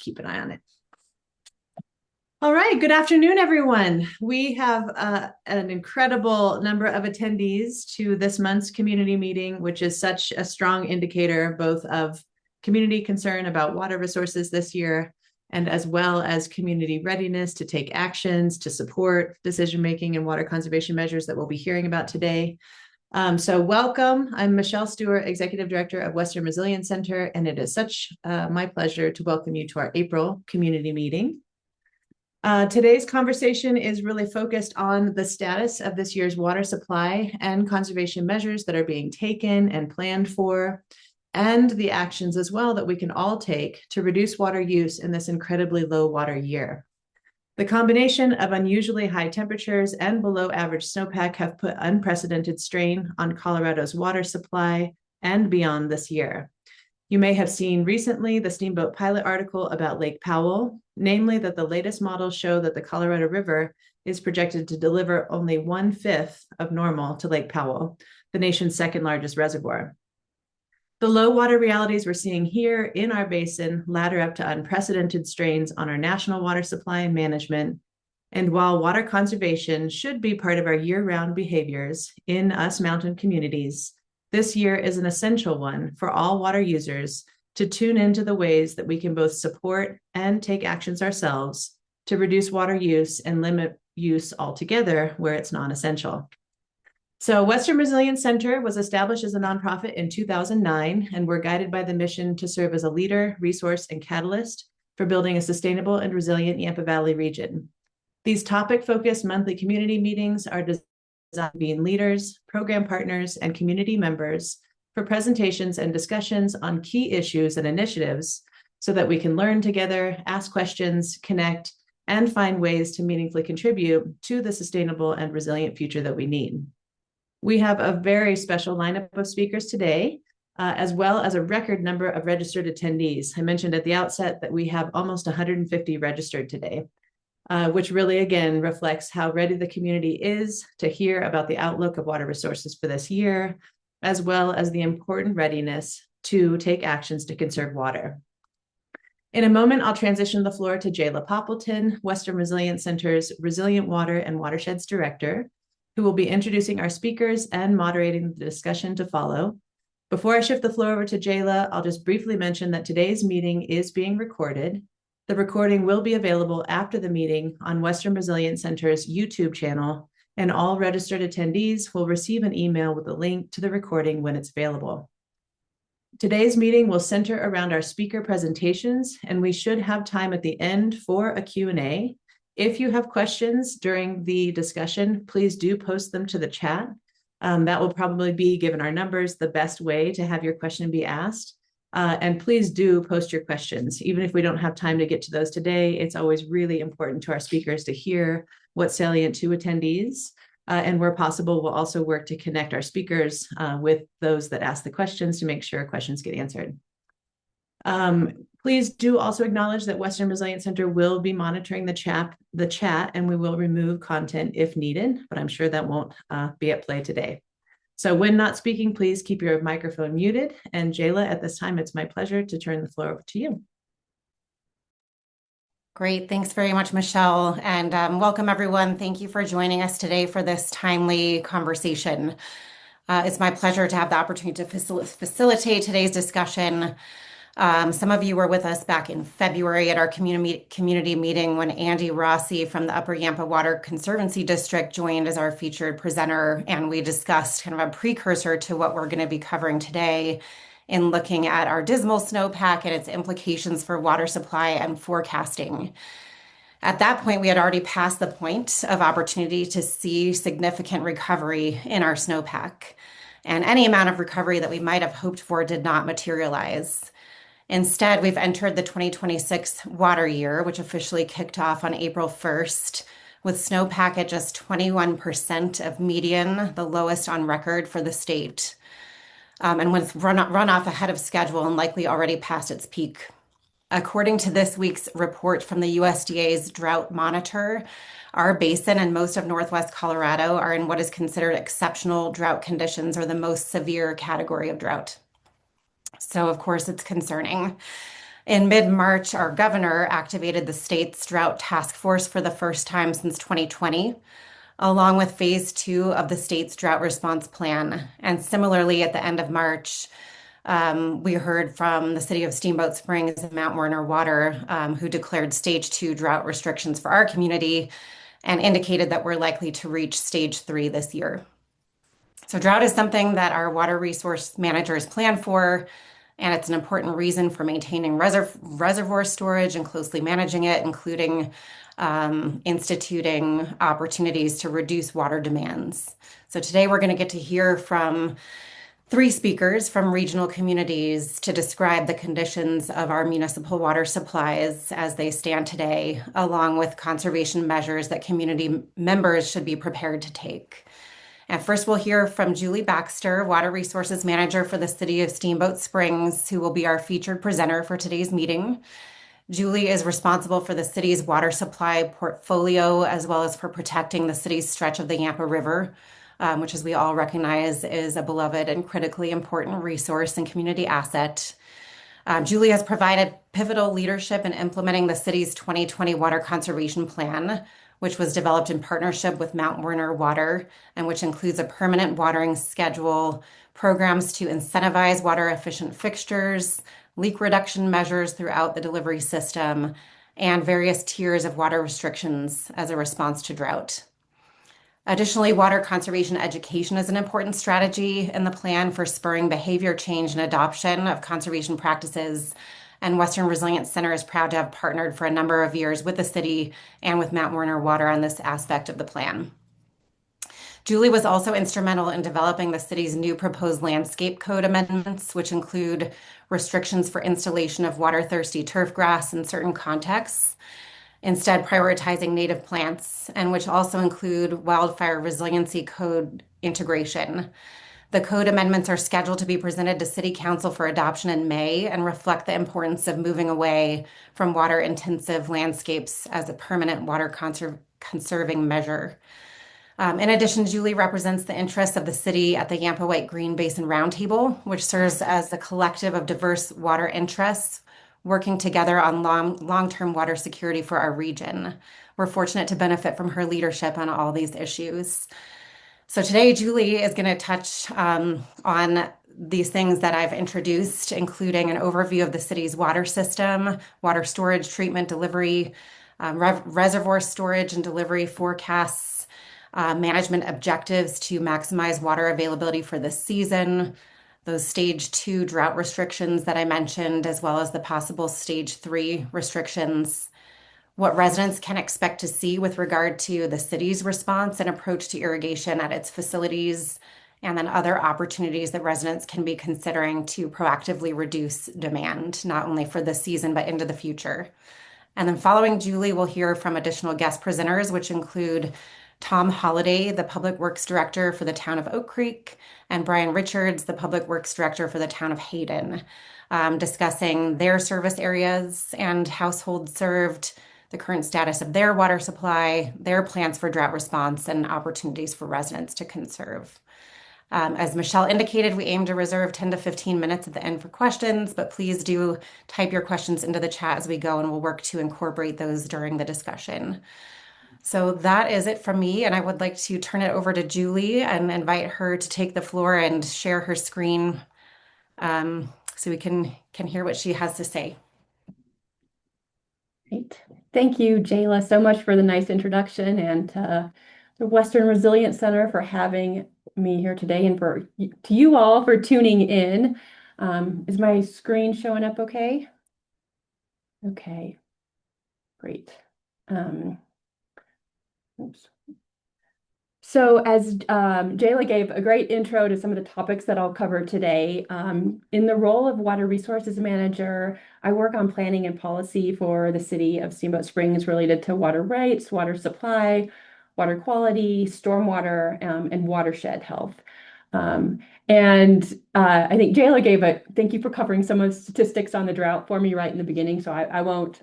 keep an eye on it. All right, good afternoon, everyone. We have an incredible number of attendees to this month's community meeting, which is such a strong indicator both of community concern about water resources this year, and as well as community readiness to take actions to support decision-making and water conservation measures that we'll be hearing about today. So welcome. I'm Michelle Stewart, Executive Director of Western Resilience Center, and it is such my pleasure to welcome you to our April community meeting. Today's conversation is really focused on the status of this year's water supply and conservation measures that are being taken and planned for, and the actions as well that we can all take to reduce water use in this incredibly low water year. The combination of unusually high temperatures and below average snowpack have put unprecedented strain on Colorado's water supply and beyond this year. You may have seen recently the Steamboat pilot article about Lake Powell, namely that the latest models show that the Colorado River is projected to deliver only 1/5 of normal to Lake Powell, the nation's second largest reservoir. The low water realities we're seeing here in our basin ladder up to unprecedented strains on our national water supply and management. And while water conservation should be part of our year-round behaviors in us mountain communities, this year is an essential one for all water users to tune into the ways that we can both support and take actions ourselves to reduce water use and limit use altogether where it's non-essential. So Western Resilience Center was established as a nonprofit in 2009, and we're guided by the mission to serve as a leader, resource, and catalyst for building a sustainable and resilient Yampa Valley region. These topic-focused monthly community meetings are designed being leaders, program partners, and community members for presentations and discussions on key issues and initiatives so that we can learn together, ask questions, connect, and find ways to meaningfully contribute to the sustainable and resilient future that we need. We have a very special lineup of speakers today, as well as a record number of registered attendees. I mentioned at the outset that we have almost 150 registered today. Which really, again, reflects how ready the community is to hear about the outlook of water resources for this year, as well as the important readiness to take actions to conserve water. In a moment, I'll transition the floor to Jayla Poppleton, Western Resilience Center's Resilient Water and Watersheds Director, who will be introducing our speakers and moderating the discussion to follow. Before I shift the floor over to Jayla, I'll just briefly mention that today's meeting is being recorded. The recording will be available after the meeting on Western Resilience Center's YouTube channel, and all registered attendees will receive an email with a link to the recording when it's available. Today's meeting will center around our speaker presentations, and we should have time at the end for a Q&A. If you have questions during the discussion, please do post them to the chat. That will probably be, given our numbers, the best way to have your question be asked. And please do post your questions. Even if we don't have time to get to those today, it's always really important to our speakers to hear what's salient to attendees. And where possible, we'll also work to connect our speakers with those that ask the questions to make sure questions get answered. Please do also acknowledge that Western Resilience Center will be monitoring the chat, and we will remove content if needed, but I'm sure that won't be at play today. So when not speaking, please keep your microphone muted. And Jayla, at this time, it's my pleasure to turn the floor over to you. Great. Thanks very much, Michelle. And welcome, everyone. Thank you for joining us today for this timely conversation. It's my pleasure to have the opportunity to facilitate today's discussion. Some of you were with us back in February at our community meeting when Andy Rossi from the Upper Yampa Water Conservancy District joined as our featured presenter, and we discussed kind of a precursor to what we're going to be covering today in looking at our dismal snowpack and its implications for water supply and forecasting. At that point, we had already passed the point of opportunity to see significant recovery in our snowpack, and any amount of recovery that we might have hoped for did not materialize. Instead, we've entered the 2026 water year, which officially kicked off on April 1st, with snowpack at just 21% of median, the lowest on record for the state, and with runoff ahead of schedule and likely already past its peak. According to this week's report from the USDA's Drought Monitor, our basin and most of Northwest Colorado are in what is considered exceptional drought conditions, or the most severe category of drought. So, of course, it's concerning. In mid-March, our governor activated the state's drought task force for the first time since 2020, along with phase two of the state's drought response plan. And similarly, at the end of March, we heard from the city of Steamboat Springs and Mount Werner Water, who declared stage two drought restrictions for our community and indicated that we're likely to reach stage three this year. So drought is something that our water resource managers plan for, and it's an important reason for maintaining reservoir storage and closely managing it, including instituting opportunities to reduce water demands. So today we're going to get to hear from three speakers from regional communities to describe the conditions of our municipal water supplies as they stand today, along with conservation measures that community members should be prepared to take. And first, we'll hear from Julie Baxter, Water Resources Manager for the City of Steamboat Springs, who will be our featured presenter for today's meeting. Julie is responsible for the city's water supply portfolio, as well as for protecting the city's stretch of the Yampa River, which, as we all recognize, is a beloved and critically important resource and community asset. Julie has provided pivotal leadership in implementing the city's 2020 Water Conservation Plan, which was developed in partnership with Mount Werner Water, and which includes a permanent watering schedule, programs to incentivize water-efficient fixtures, leak reduction measures throughout the delivery system, and various tiers of water restrictions as a response to drought. Additionally, water conservation education is an important strategy in the plan for spurring behavior change and adoption of conservation practices. And Western Resilience Center is proud to have partnered for a number of years with the city and with Mount Werner Water on this aspect of the plan. Julie was also instrumental in developing the city's new proposed landscape code amendments, which include restrictions for installation of water-thirsty turf grass in certain contexts, instead prioritizing native plants, and which also include wildfire resiliency code integration. The code amendments are scheduled to be presented to City Council for adoption in May and reflect the importance of moving away from water-intensive landscapes as a permanent water conserving measure. In addition, Julie represents the interests of the city at the Yampa White Green Basin Roundtable, which serves as the collective of diverse water interests working together on long-term water security for our region. We're fortunate to benefit from her leadership on all these issues. So today, Julie is going to touch on these things that I've introduced, including an overview of the city's water system, water storage, treatment, delivery, reservoir storage and delivery forecasts, management objectives to maximize water availability for this season, those stage two drought restrictions that I mentioned, as well as the possible stage three restrictions, what residents can expect to see with regard to the city's response and approach to irrigation at its facilities, and then other opportunities that residents can be considering to proactively reduce demand, not only for this season, but into the future. And then following Julie, we'll hear from additional guest presenters, which include Tom Holliday, the Public Works Director for the town of Oak Creek, and Brian Richards, the Public Works Director for the town of Hayden, discussing their service areas and households served, the current status of their water supply, their plans for drought response, and opportunities for residents to conserve. As Michelle indicated, we aim to reserve 10 to 15 minutes at the end for questions, but please do type your questions into the chat as we go, and we'll work to incorporate those during the discussion. So that is it from me, and I would like to turn it over to Julie and invite her to take the floor and share her screen so we can hear what she has to say. Great. Thank you, Jayla, so much for the nice introduction, and the Western Resilience Center for having me here today, and to you all for tuning in. Is my screen showing up okay? Okay, great. Oops. So as Jayla gave a great intro to some of the topics that I'll cover today, in the role of Water Resources Manager, I work on planning and policy for the city of Steamboat Springs related to water rights, water supply, water quality, stormwater, and watershed health. I think Jayla gave thank you for covering some of the statistics on the drought for me right in the beginning, so I won't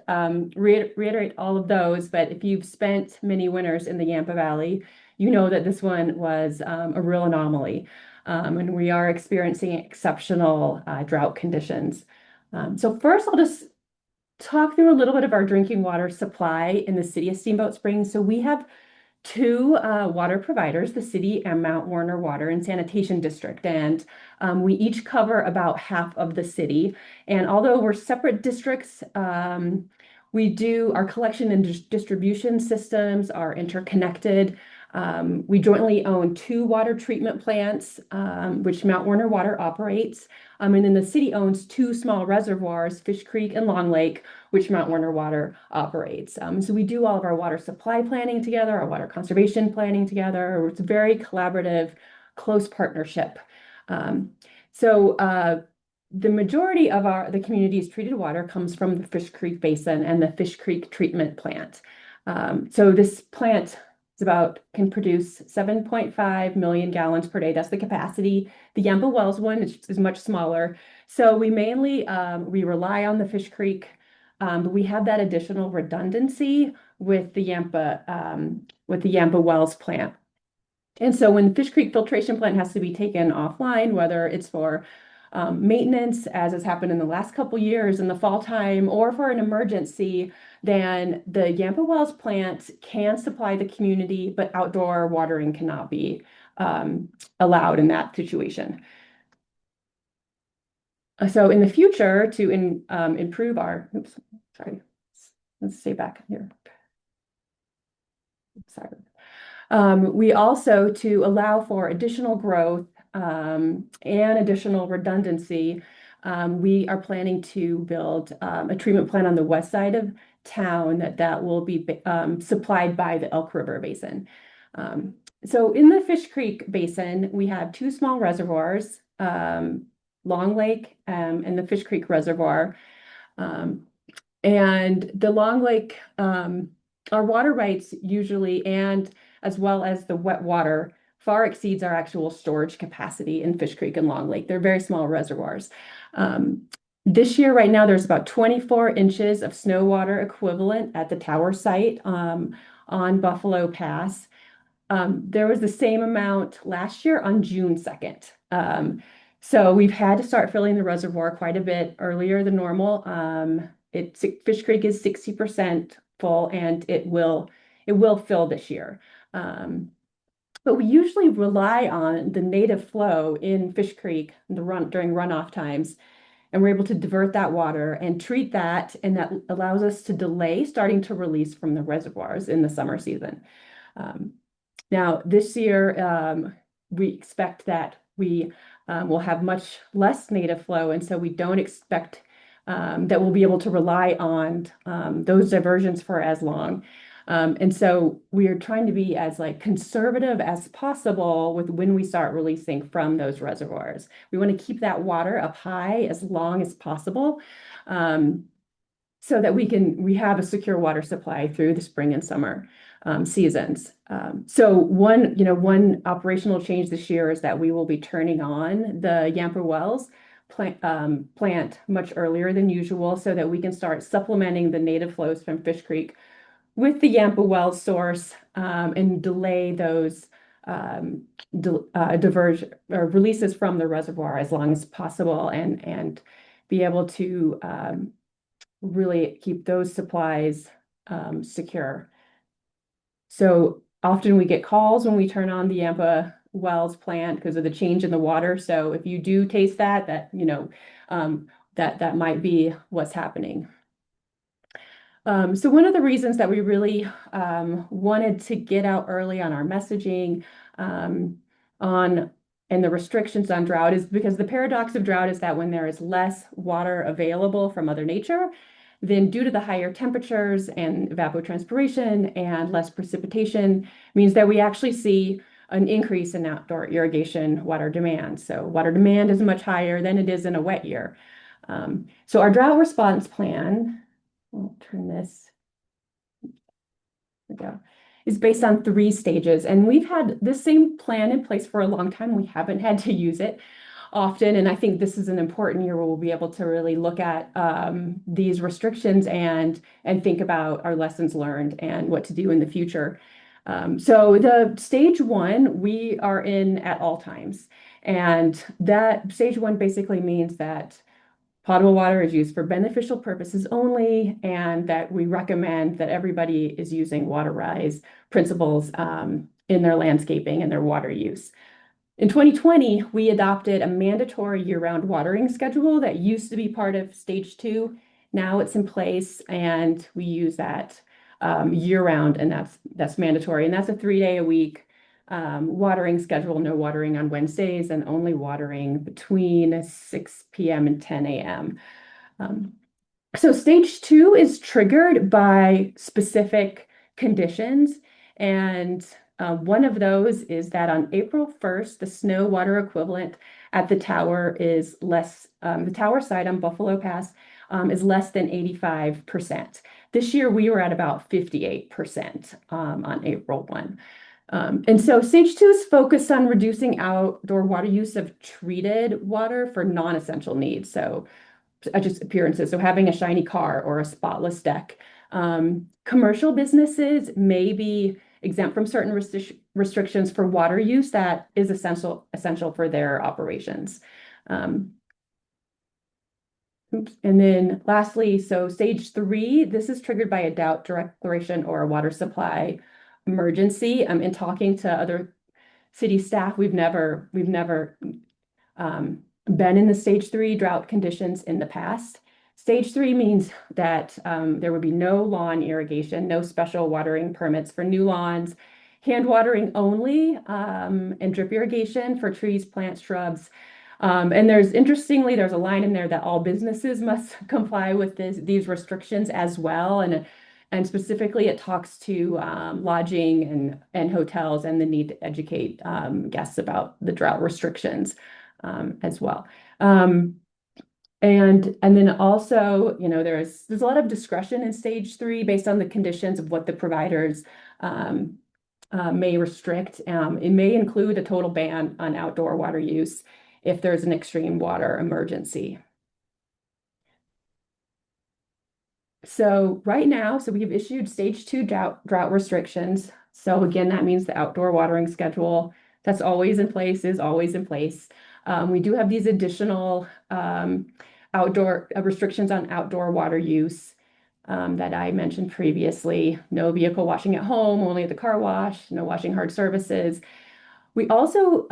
reiterate all of those, but if you've spent many winters in the Yampa Valley, you know that this one was a real anomaly, and we are experiencing exceptional drought conditions. So first, I'll just talk through a little bit of our drinking water supply in the city of Steamboat Springs. So we have two water providers, the city and Mount Warner Water and Sanitation District. And we each cover about half of the city. And although we're separate districts, we do our collection and distribution systems are interconnected. We jointly own two water treatment plants, which Mount Warner Water operates. And then the city owns two small reservoirs, Fish Creek and Long Lake, which Mount Warner Water operates. So we do all of our water supply planning together, our water conservation planning together. It's a very collaborative, close partnership. The majority of the community's treated water comes from the Fish Creek Basin and the Fish Creek Treatment Plant. So this plant can produce 7.5 million gallons per day. That's the capacity. The Yamba Wells one is much smaller. So we mainly we rely on the Fish Creek, but we have that additional redundancy with the Yamba Wells plant. And so when the Fish Creek filtration plant has to be taken offline, whether it's for maintenance, as has happened in the last couple years in the fall time, or for an emergency, then the Yampa Wells plant can supply the community, but outdoor watering cannot be allowed in that situation. So in the future, to improve our, let's stay back here. Sorry. We also, to allow for additional growth and additional redundancy, we are planning to build a treatment plant on the west side of town that will be supplied by the Elk River Basin. So in the Fish Creek Basin, we have two small reservoirs, Long Lake and the Fish Creek Reservoir. And the Long Lake, our water rights usually, and as well as the wet water, far exceeds our actual storage capacity in Fish Creek and Long Lake. They're very small reservoirs. This year, right now, there's about 24 inches of snow water equivalent at the tower site on Buffalo Pass. There was the same amount last year on June 2nd. So we've had to start filling the reservoir quite a bit earlier than normal. Fish Creek is 60% full, and it will fill this year. But we usually rely on the native flow in Fish Creek during runoff times, and we're able to divert that water and treat that, and that allows us to delay starting to release from the reservoirs in the summer season. Now, this year, we expect that we will have much less native flow, and so we don't expect that we'll be able to rely on those diversions for as long. And so we are trying to be as conservative as possible with when we start releasing from those reservoirs. We want to keep that water up high as long as possible, so that we have a secure water supply through the spring and summer seasons. So one operational change this year is that we will be turning on the Yampa Wells plant much earlier than usual, so that we can start supplementing the native flows from Fish Creek with the Yampa Wells source, and delay those diversion or releases from the reservoir as long as possible, and be able to really keep those supplies secure. So often we get calls when we turn on the Yampa Wells plant because of the change in the water. So if you do taste that might be what's happening. So one of the reasons that we really wanted to get out early on our messaging and the restrictions on drought is because the paradox of drought is that when there is less water available from Mother Nature, then due to the higher temperatures and evapotranspiration and less precipitation means that we actually see an increase in outdoor irrigation water demand. So water demand is much higher than it is in a wet year. So our drought response plan, I'll turn this, there we go, is based on 3 stages. And we've had the same plan in place for a long time. We haven't had to use it often. And I think this is an important year where we'll be able to really look at these restrictions and think about our lessons learned and what to do in the future. So the stage 1, we are in at all times. And that stage 1 basically means that potable water is used for beneficial purposes only, and that we recommend that everybody is using water-wise principles in their landscaping and their water use. In 2020, we adopted a mandatory year-round watering schedule that used to be part of stage 2. Now it's in place, and we use that year-round, and that's mandatory. And that's a 3-day-a-week watering schedule, no watering on Wednesdays, and only watering between 6 p.m. and 10 a.m. So stage 2 is triggered by specific conditions, and one of those is that on April 1st, the snow water equivalent at the tower is less, the tower site on Buffalo Pass is less than 85%. This year we were at about 58% on April 1. And so stage 2 is focused on reducing outdoor water use of treated water for non-essential needs. So just appearances. So having a shiny car or a spotless deck. Commercial businesses may be exempt from certain restrictions for water use that is essential for their operations. And then lastly, so stage 3, this is triggered by a drought declaration or a water supply emergency. In talking to other city staff, we've never been in the stage 3 drought conditions in the past. Stage 3 means that there would be no lawn irrigation, no special watering permits for new lawns, hand watering only, and drip irrigation for trees, plants, shrubs. And interestingly, there's a line in there that all businesses must comply with these restrictions as well. And specifically, it talks to lodging and hotels and the need to educate guests about the drought restrictions as well. And then also, there's a lot of discretion in stage 3 based on the conditions of what the providers may restrict. It may include a total ban on outdoor water use if there's an extreme water emergency. So right now, we've issued stage 2 drought restrictions. So again, that means the outdoor watering schedule that's always in place is always in place. We do have these additional outdoor restrictions on outdoor water use that I mentioned previously. No vehicle washing at home, only at the car wash, no washing hard surfaces. We also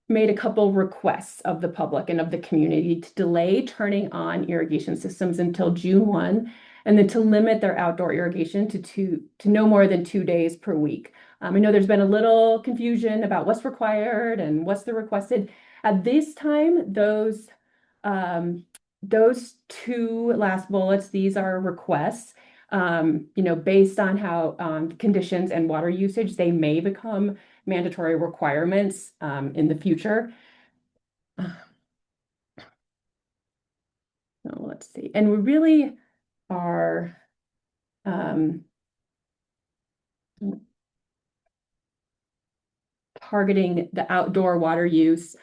made a couple requests of the public and of the community to delay turning on irrigation systems until June 1, and then to limit their outdoor irrigation to no more than 2 days per week. I know there's been a little confusion about what's required and what's the requested. At this time, those 2 last bullets, these are requests. Based on how conditions and water usage, they may become mandatory requirements in the future. So let's see. And we really are targeting the outdoor water use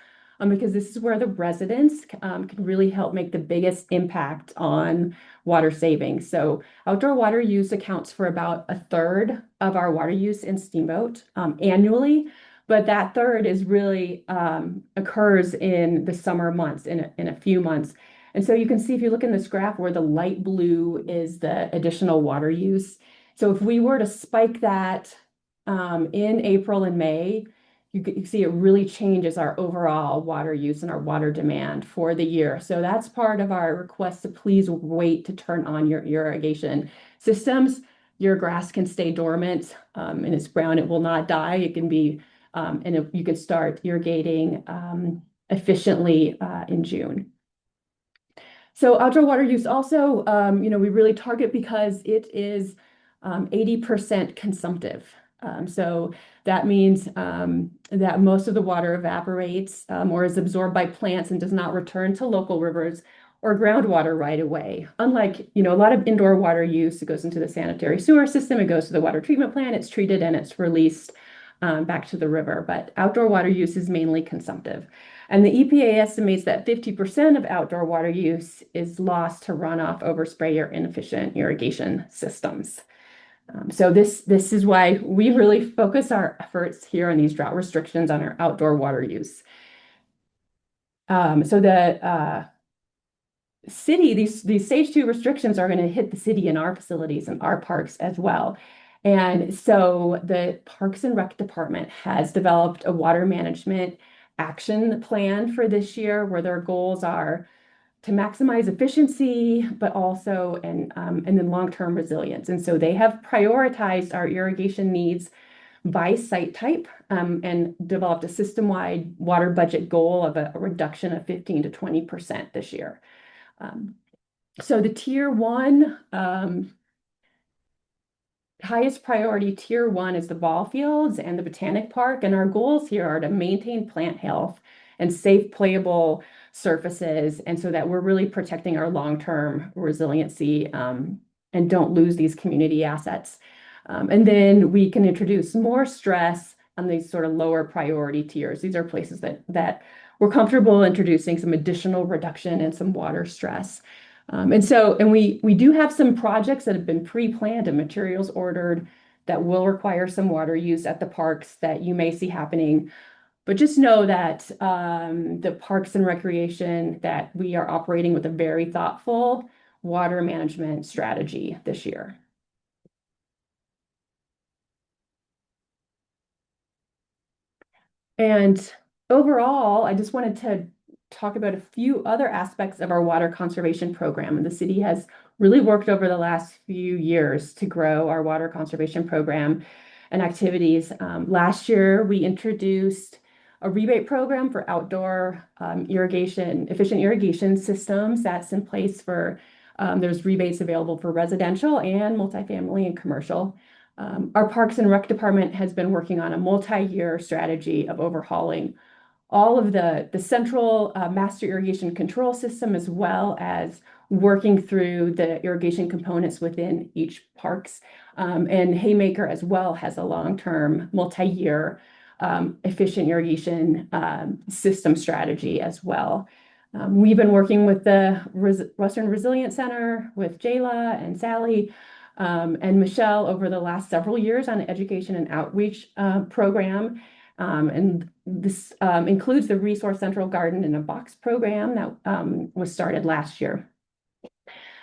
because this is where the residents can really help make the biggest impact on water saving. So outdoor water use accounts for about a third of our water use in Steamboat annually, but that third is really occurs in the summer months, in a few months. And so you can see if you look in this graph where the light blue is the additional water use. So if we were to spike that in April and May, you can see it really changes our overall water use and our water demand for the year. So that's part of our request to please wait to turn on your irrigation systems. Your grass can stay dormant and it's brown. It will not die. It can be, you can start irrigating efficiently in June. So outdoor water use also, we really target because it is 80% consumptive. So that means that most of the water evaporates or is absorbed by plants and does not return to local rivers or groundwater right away. Unlike, a lot of indoor water use, it goes into the sanitary sewer system, it goes to the water treatment plant, it's treated and it's released back to the river. But outdoor water use is mainly consumptive. And the EPA estimates that 50% of outdoor water use is lost to runoff, overspray, or inefficient irrigation systems. So this is why we really focus our efforts here on these drought restrictions on our outdoor water use. So city, these stage 2 restrictions are going to hit the city and our facilities and our parks as well. And so the Parks and Rec Department has developed a water management action plan for this year where their goals are to maximize efficiency, but also and then long-term resilience. And so they have prioritized our irrigation needs by site type and developed a system-wide water budget goal of a reduction of 15 to 20% this year. So the tier 1, highest priority tier 1 is the ball fields and the botanic park. And our goals here are to maintain plant health and safe playable surfaces. And so that we're really protecting our long-term resiliency and don't lose these community assets. And then we can introduce more stress on these sort of lower priority tiers. These are places that we're comfortable introducing some additional reduction and some water stress. And we do have some projects that have been pre-planned and materials ordered that will require some water use at the parks that you may see happening. But just know that the Parks and Recreation, that we are operating with a very thoughtful water management strategy this year. And overall, I just wanted to talk about a few other aspects of our water conservation program. And the city has really worked over the last few years to grow our water conservation program and activities. Last year, we introduced a rebate program for outdoor efficient irrigation systems. That's in place for, there's rebates available for residential and multifamily and commercial. Our Parks and Rec Department has been working on a multi-year strategy of overhauling all of the central master irrigation control system, as well as working through the irrigation components within each parks. And Haymaker as well has a long-term multi-year efficient irrigation system strategy as well. We've been working with the Western Resilience Center, with Jayla and Sally, and Michelle over the last several years on an education and outreach program. And this includes the Resource Central Garden in a Box program that was started last year.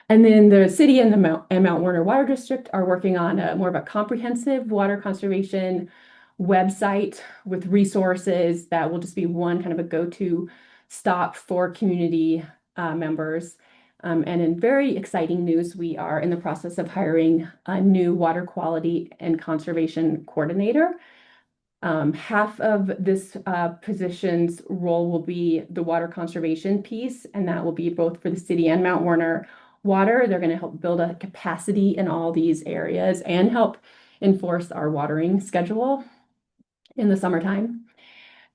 And then the city and the Mount Werner Water District are working on more of a comprehensive water conservation website with resources that will just be one kind of a go-to stop for community members. And in very exciting news, we are in the process of hiring a new water quality and conservation coordinator. Half of this position's role will be the water conservation piece, and that will be both for the city and Mount Werner Water. They're going to help build a capacity in all these areas and help enforce our watering schedule in the summertime.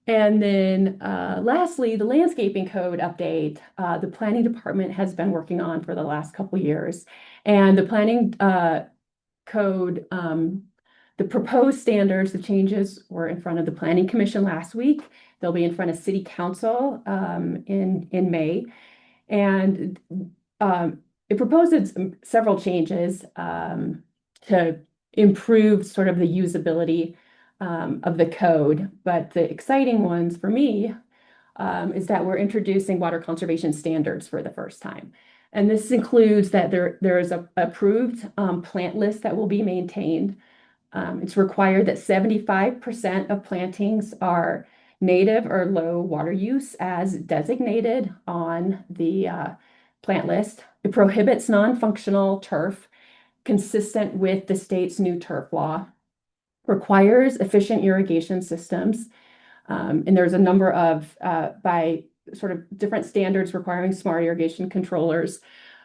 And then lastly, the landscaping code update, the planning department has been working on for the last couple of years. And the planning code, the proposed standards, the changes were in front of the Planning Commission last week. They'll be in front of City Council in May. And it proposes several changes to improve sort of the usability of the code. But the exciting ones for me is that we're introducing water conservation standards for the first time. And this includes that there is a approved plant list that will be maintained. It's required that 75% of plantings are native or low water use as designated on the plant list. It prohibits non-functional turf consistent with the state's new turf law, requires efficient irrigation systems, and there's a number of by sort of different standards requiring smart irrigation controllers.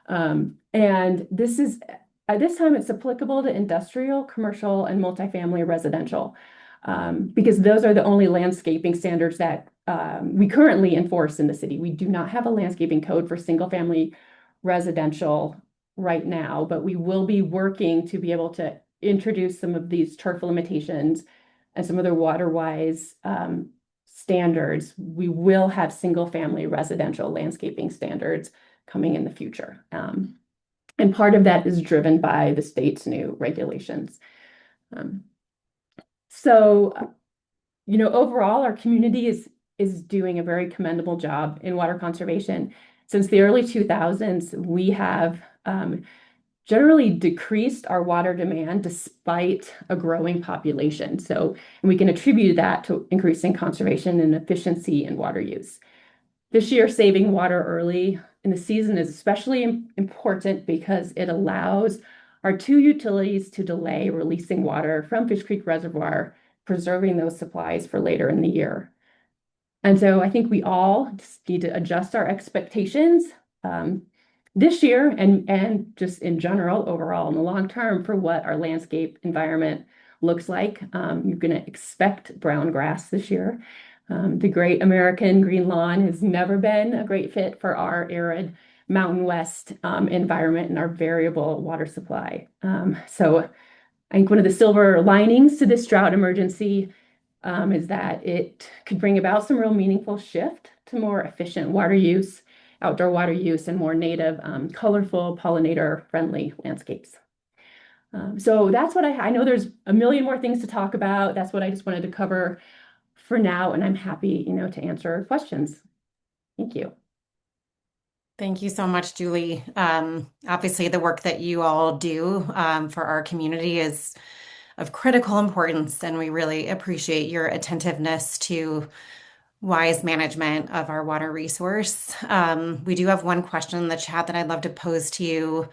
And this is at this time it's applicable to industrial, commercial, and multifamily residential, because those are the only landscaping standards that we currently enforce in the city. We do not have a landscaping code for single-family residential right now, but we will be working to be able to introduce some of these turf limitations and some other water-wise standards. We will have single-family residential landscaping standards coming in the future. And part of that is driven by the state's new regulations. Overall, our community is doing a very commendable job in water conservation. Since the early 2000s, we have generally decreased our water demand despite a growing population. So, and we can attribute that to increasing conservation and efficiency in water use. This year, saving water early in the season is especially important because it allows our two utilities to delay releasing water from Fish Creek Reservoir, preserving those supplies for later in the year. And so I think we all just need to adjust our expectations this year and just in general, overall, in the long term for what our landscape environment looks like. You're going to expect brown grass this year. The great American green lawn has never been a great fit for our arid Mountain West environment and our variable water supply. So I think one of the silver linings to this drought emergency is that it could bring about some real meaningful shift to more efficient water use, outdoor water use, and more native, colorful, pollinator-friendly landscapes. So that's what I know there's a million more things to talk about. That's what I just wanted to cover for now, and I'm happy, to answer questions. Thank you. Thank you so much, Julie. Obviously, the work that you all do for our community is of critical importance, and we really appreciate your attentiveness to wise management of our water resource. We do have one question in the chat that I'd love to pose to you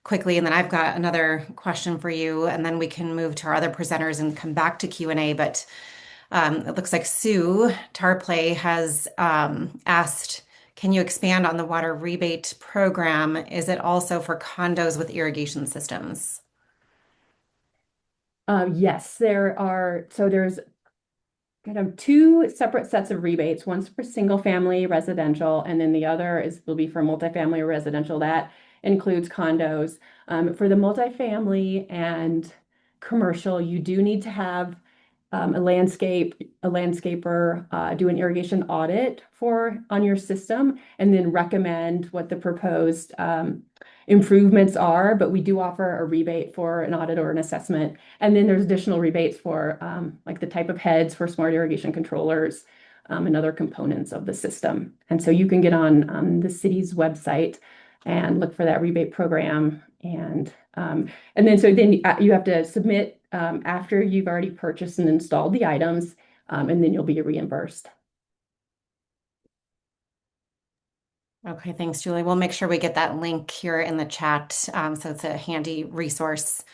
quickly, and then I've got another question for you, and then we can move to our other presenters and come back to Q&A. But it looks like Sue Tarplay has asked, can you expand on the water rebate program? Is it also for condos with irrigation systems? Yes, there's kind of two separate sets of rebates. One's for single family residential, and then the other will be for multifamily residential. That includes condos. For the multifamily and commercial, you do need to have a landscaper do an irrigation audit on your system and then recommend what the proposed improvements are. But we do offer a rebate for an audit or an assessment. And then there's additional rebates for like the type of heads for smart irrigation controllers and other components of the system. And so you can get on the city's website and look for that rebate program. And then you have to submit after you've already purchased and installed the items, and then you'll be reimbursed. Okay, thanks, Julie. We'll make sure we get that link here in the chat, so it's a handy resource.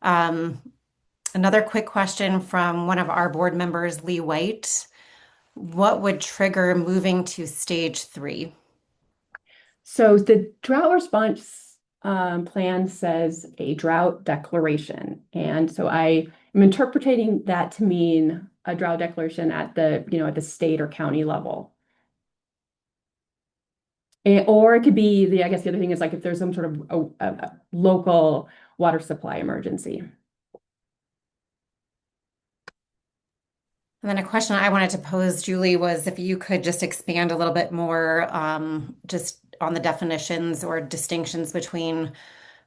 Another quick question from one of our board members, Lee White. What would trigger moving to stage 3? So the drought response plan says a drought declaration. And so I am interpreting that to mean a drought declaration at the state or county level. Or it could be I guess the other thing is like if there's some sort of a local water supply emergency. And then a question I wanted to pose, Julie, was if you could just expand a little bit more just on the definitions or distinctions between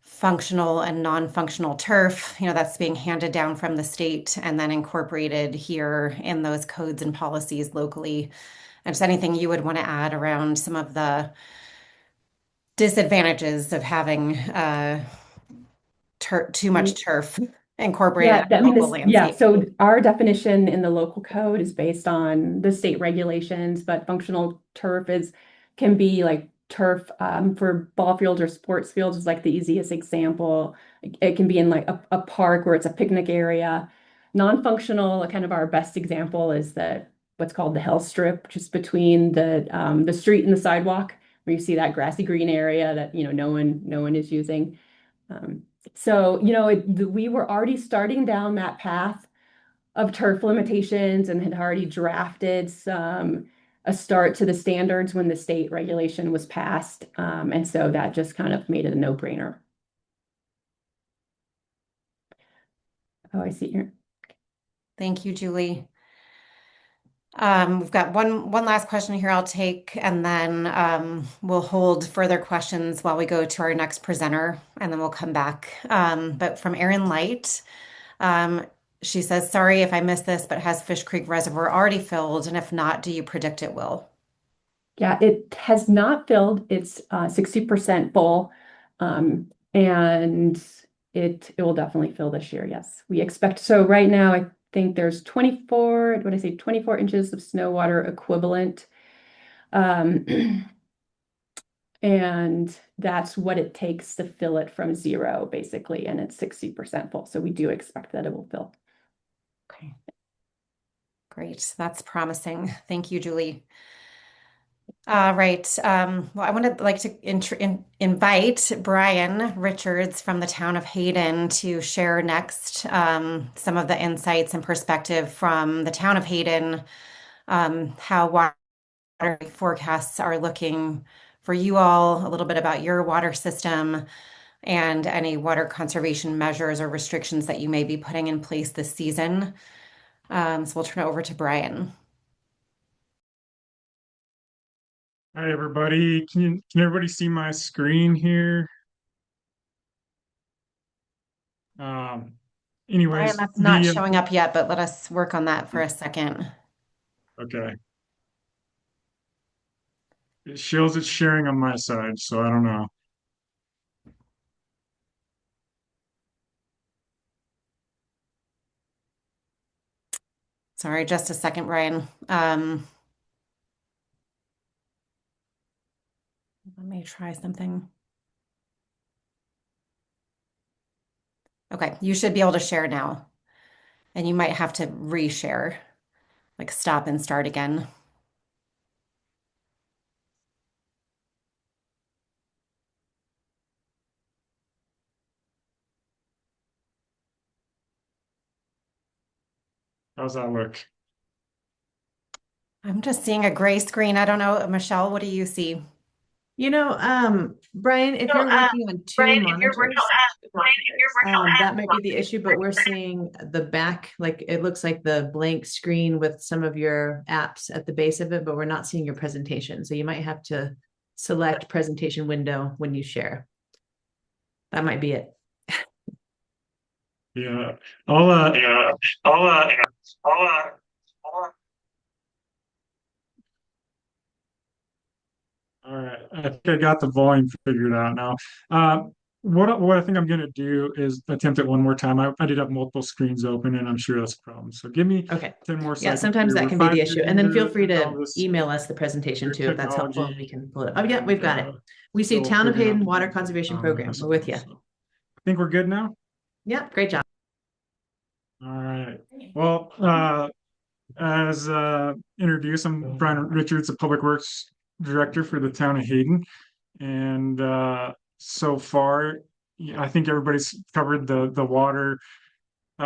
functional and non-functional turf, that's being handed down from the state and then incorporated here in those codes and policies locally. And just anything you would want to add around some of the disadvantages of having too much turf incorporated in the local landscape. Yeah, so our definition in the local code is based on the state regulations, but functional turf can be like turf for ball fields or sports fields is like the easiest example. It can be in like a park where it's a picnic area. Non-functional, kind of our best example is what's called the hell strip, which is between the street and the sidewalk, where you see that grassy green area that no one is using. So we were already starting down that path of turf limitations and had already drafted a start to the standards when the state regulation was passed. And so that just kind of made it a no-brainer. Oh, I see here. Thank you, Julie. We've got one last question here I'll take, and then we'll hold further questions while we go to our next presenter, and then we'll come back. But from Erin Light, she says, sorry if I missed this, but has Fish Creek Reservoir already filled? And if not, do you predict it will? Yeah, it has not filled. It's 60% full. And it will definitely fill this year. Yes, we expect. So right now, I think there's 24, what did I say, 24 inches of snow water equivalent. Um, and that's what it takes to fill it from zero, basically. And it's 60% full. So we do expect that it will fill. Okay. Great. That's promising. Thank you, Julie. Right. Well, I would like to invite Brian Richards from the town of Hayden to share next some of the insights and perspective from the town of Hayden, how water forecasts are looking for you all, a little bit about your water system, and any water conservation measures or restrictions that you may be putting in place this season. So we'll turn it over to Brian. Hi, everybody. Can everybody see my screen here? Um, Brian, anyways, that's not showing up yet, but let us work on that for a second. okay. It shows it's sharing on my side, so I don't know. Sorry, just a second, Brian. Let me try something. Okay, you should be able to share now. And you might have to reshare, like stop and start again. How's that look? I'm just seeing a gray screen. I don't know, Michelle, what do you see? Brian, if you're working on two monitors, that might be the issue, but we're seeing the back, like it looks like the blank screen with some of your apps at the base of it, but we're not seeing your presentation. So you might have to select presentation window when you share. That might be it. Yeah. I'll uh all right. I think I got the volume figured out now. What I think I'm gonna do is attempt it one more time. I did have multiple screens open, and I'm sure that's a problem. So give me Okay. 10 more Yeah, seconds sometimes here. that We're can be the 5 issue. years And then feel into free all to this email us the presentation too, if that's helpful, and technology, we can pull it. Oh, yeah, and we've got it. We see still Town of figuring out Hayden the Water details Conservation on Program. this We're with one. you. So I think we're good now. Yeah, great job. All right. Well, as introduced, I'm Brian Richards, the Public Works Director for the town of Hayden. And so far, yeah, I think everybody's covered the water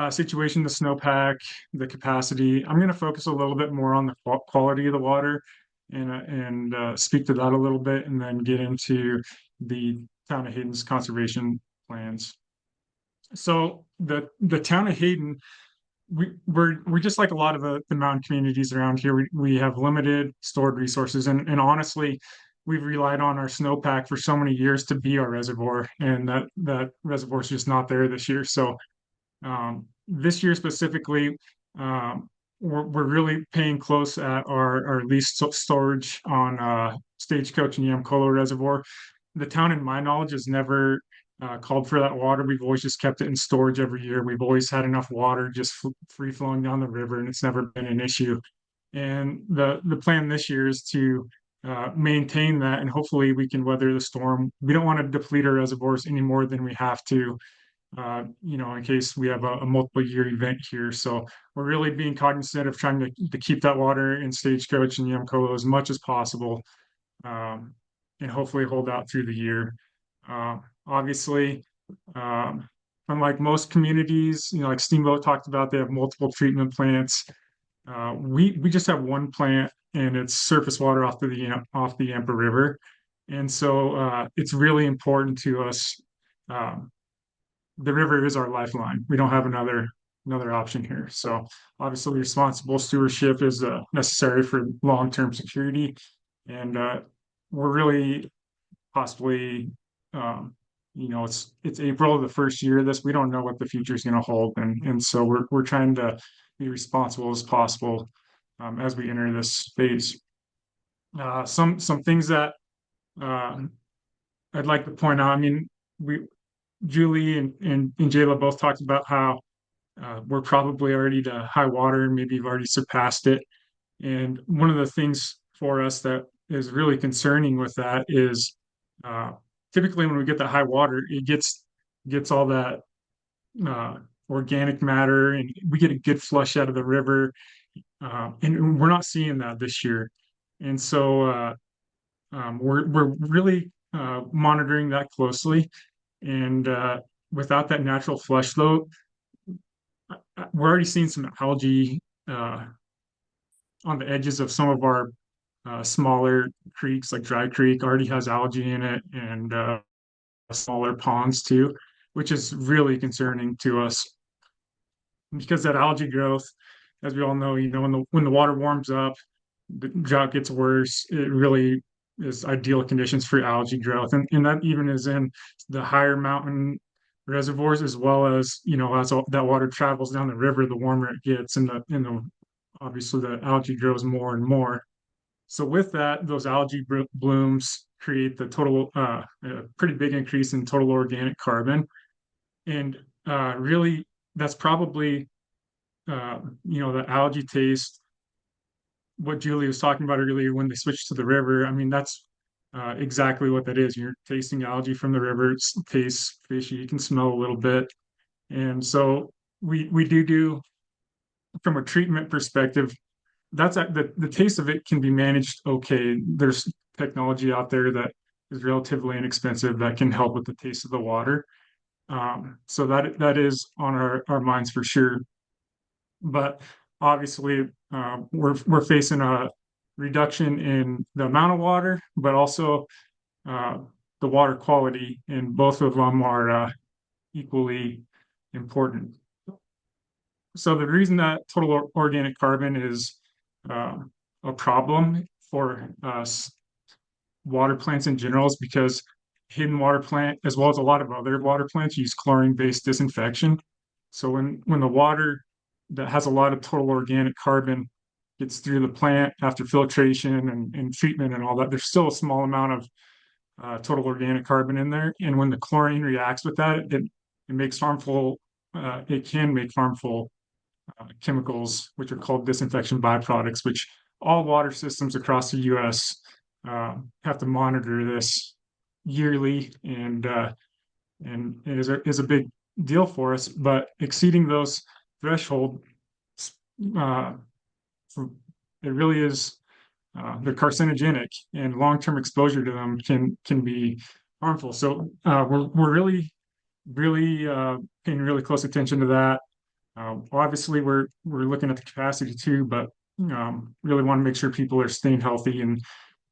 situation, the snowpack, the capacity. I'm going to focus a little bit more on the quality of the water and speak to that a little bit, and then get into the town of Hayden's conservation plans. So the town of Hayden, we're just like a lot of the mountain communities around here. We have limited stored resources, and honestly, we've relied on our snowpack for so many years to be our reservoir, and that reservoir is just not there this year. So this year specifically, we're really paying close at our lease storage on Stagecoach and Yamcolo Reservoir. The town, in my knowledge, has never called for that water. We've always just kept it in storage every year. We've always had enough water just free flowing down the river, and it's never been an issue. And the plan this year is to maintain that, and hopefully we can weather the storm. We don't want to deplete our reservoirs any more than we have to, in case we have a multiple year event here. So we're really being cognizant of trying to keep that water in Stagecoach and Yamcolo as much as possible, um, and hopefully hold out through the year. Obviously, unlike most communities, like Steamboat talked about, they have multiple treatment plants. We just have one plant, and it's surface water off the Yampa River, and so it's really important to us. Um, the river is our lifeline. We don't have another option here. So obviously, responsible stewardship is necessary for long-term security, and we're really possibly, it's April, the first year of this. We don't know what the future is going to hold, and so we're trying to be responsible as possible as we enter this phase. Some things that uh, I'd like to point out. I mean, we Julie and Jayla both talked about how we're probably already to high water, and maybe you've already surpassed it. And one of the things for us that is really concerning with that is uh, typically when we get the high water, it gets all that uh, organic matter, and we get a good flush out of the river. And we're not seeing that this year. And so we're really monitoring that closely. And without that natural flush, though, we're already seeing some algae on the edges of some of our smaller creeks, like Dry Creek, already has algae in it, and smaller ponds too, which is really concerning to us because that algae growth, as we all know, when the water warms up, the drought gets worse. It really is ideal conditions for algae growth, and that even is in the higher mountain reservoirs as well as as that water travels down the river, the warmer it gets, and the obviously the algae grows more and more. So with that, those algae blooms create the total a pretty big increase in total organic carbon, and really that's probably the algae taste, what Julie was talking about earlier when they switched to the river. I mean, that's exactly what that is. You're tasting algae from the river. It tastes fishy. You can smell a little bit. And so we do from a treatment perspective, the taste of it can be managed okay. There's technology out there that is relatively inexpensive that can help with the taste of the water. So that is on our minds for sure. But obviously, we're facing a reduction in the amount of water, but also uh, the water quality, and both of them are equally important. So the reason that total organic carbon is uh, a problem for water plants in general is because hidden water plant, as well as a lot of other water plants, use chlorine-based disinfection. So when the water that has a lot of total organic carbon gets through the plant after filtration and treatment and all that, there's still a small amount of total organic carbon in there. And when the chlorine reacts with that, it makes harmful, it can make harmful chemicals, which are called disinfection byproducts, which all water systems across the U.S. Have to monitor this yearly, and it is a big deal for us. But exceeding those threshold, uh, it really is they're carcinogenic, and long-term exposure to them can be harmful. So we're really paying really close attention to that. Obviously, we're looking at the capacity too, but really want to make sure people are staying healthy